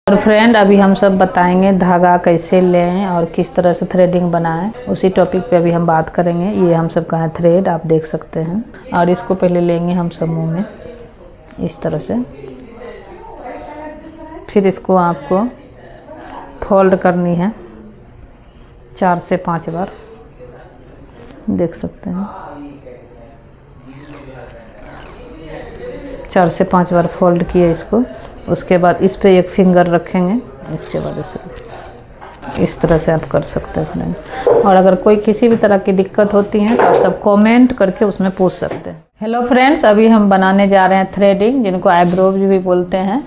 और फ्रेंड अभी हम सब बताएंगे धागा कैसे लें और किस तरह से थ्रेडिंग बनाएं, उसी टॉपिक पे अभी हम बात करेंगे। ये हम सब का है थ्रेड, आप देख सकते हैं। और इसको पहले लेंगे हम सब मुंह में इस तरह से, फिर इसको आपको फोल्ड करनी है 4 से 5 बार, देख सकते हैं। 4 से 5 बार फोल्ड किए इसको। उसके बाद इस पे एक फिंगर रखेंगे, इसके बाद इस तरह से आप कर सकते हैं फ्रेंड। और अगर कोई किसी भी तरह की दिक्कत होती है तो आप सब कमेंट करके उसमें पूछ सकते हैं। हेलो फ्रेंड्स, अभी हम बनाने जा रहे हैं थ्रेडिंग, जिनको आईब्रोज भी बोलते हैं।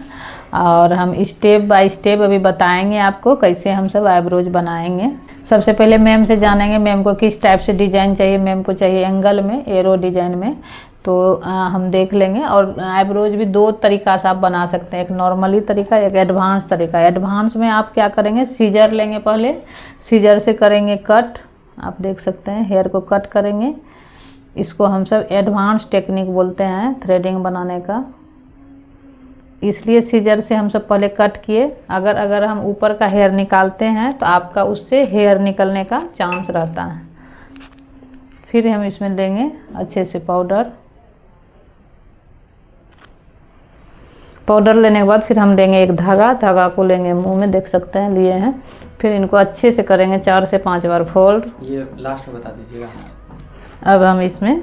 और हम स्टेप बाय स्टेप अभी बताएंगे आपको कैसे हम सब आईब्रोज बनाएंगे। सबसे पहले मैम से जानेंगे मैम को किस टाइप से डिज़ाइन चाहिए। मैम को चाहिए एंगल में, एरो डिज़ाइन में, तो हम देख लेंगे। और आईब्रोज भी 2 तरीका से आप बना सकते हैं, एक नॉर्मली तरीका, एक एडवांस तरीका। एडवांस में आप क्या करेंगे, सीजर लेंगे, पहले सीजर से करेंगे कट, आप देख सकते हैं हेयर को कट करेंगे। इसको हम सब एडवांस टेक्निक बोलते हैं थ्रेडिंग बनाने का, इसलिए सीजर से हम सब पहले कट किए। अगर हम ऊपर का हेयर निकालते हैं तो आपका उससे हेयर निकलने का चांस रहता है। फिर हम इसमें लेंगे अच्छे से पाउडर लेने के बाद फिर हम लेंगे एक धागा को लेंगे मुंह में, देख सकते हैं लिए हैं। फिर इनको अच्छे से करेंगे 4 से 5 बार फोल्ड। ये लास्ट में बता दीजिएगा। अब हम इसमें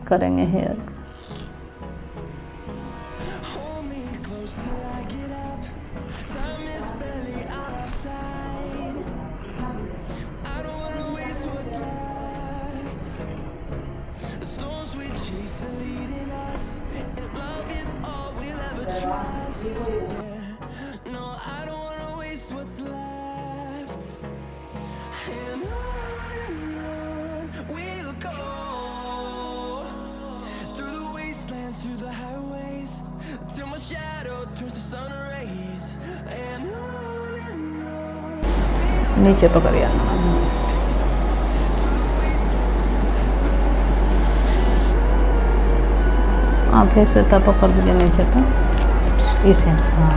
करेंगे हेयर। नीचे पकड़िए, आप फिर से पकड़ दीजिए नीचे, तो इस हैंड से। हाँ,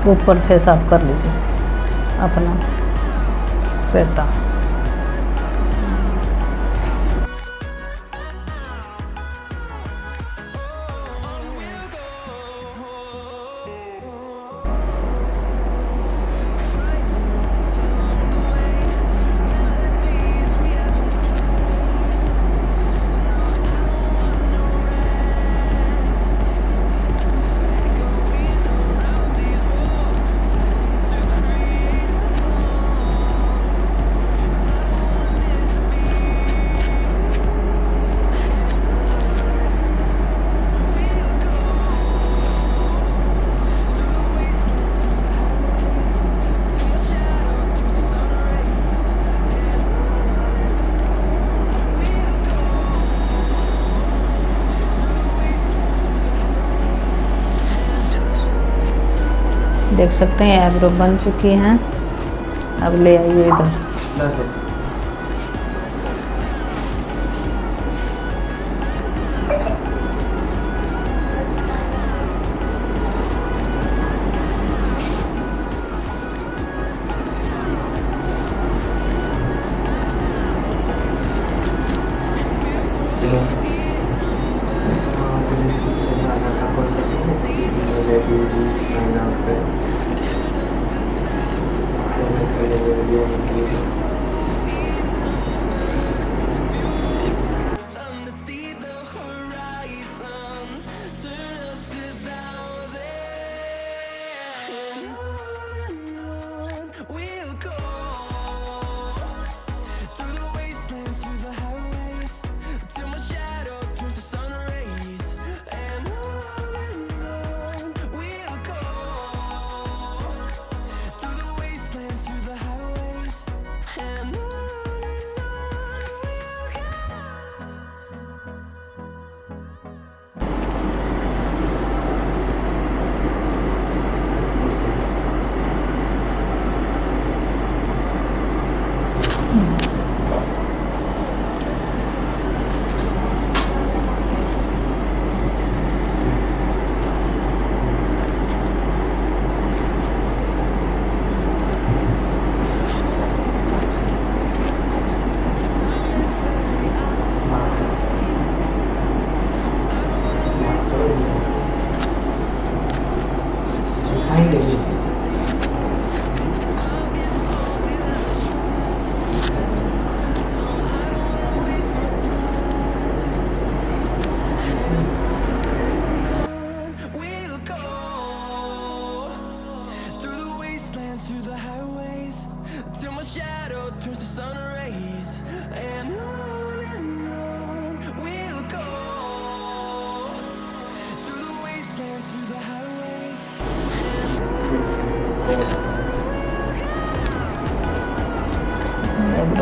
ऊपर फेस आप कर लीजिए अपना श्वेता। देख सकते हैं आईब्रो बन चुकी हैं। अब ले आइए इधर।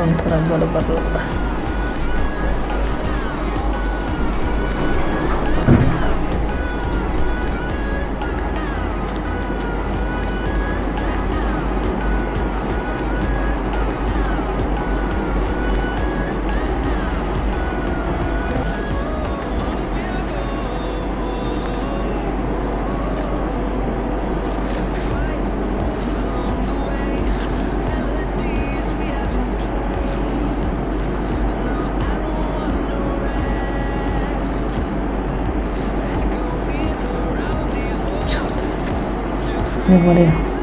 स्टोन थोड़ा बड़ा लग रहा है। ये बढ़िया।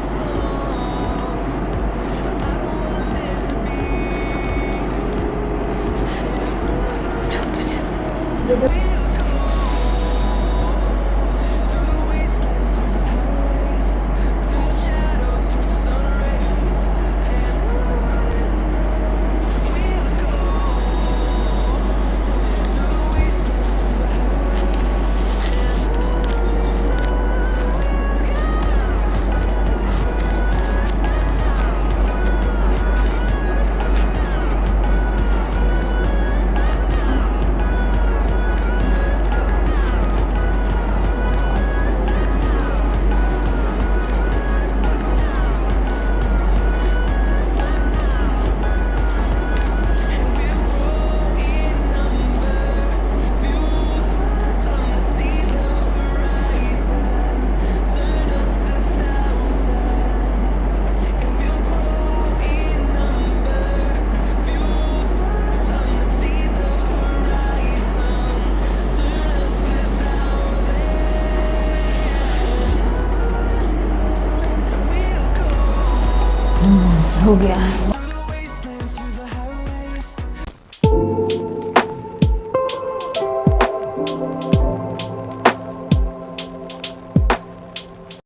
हो गया है।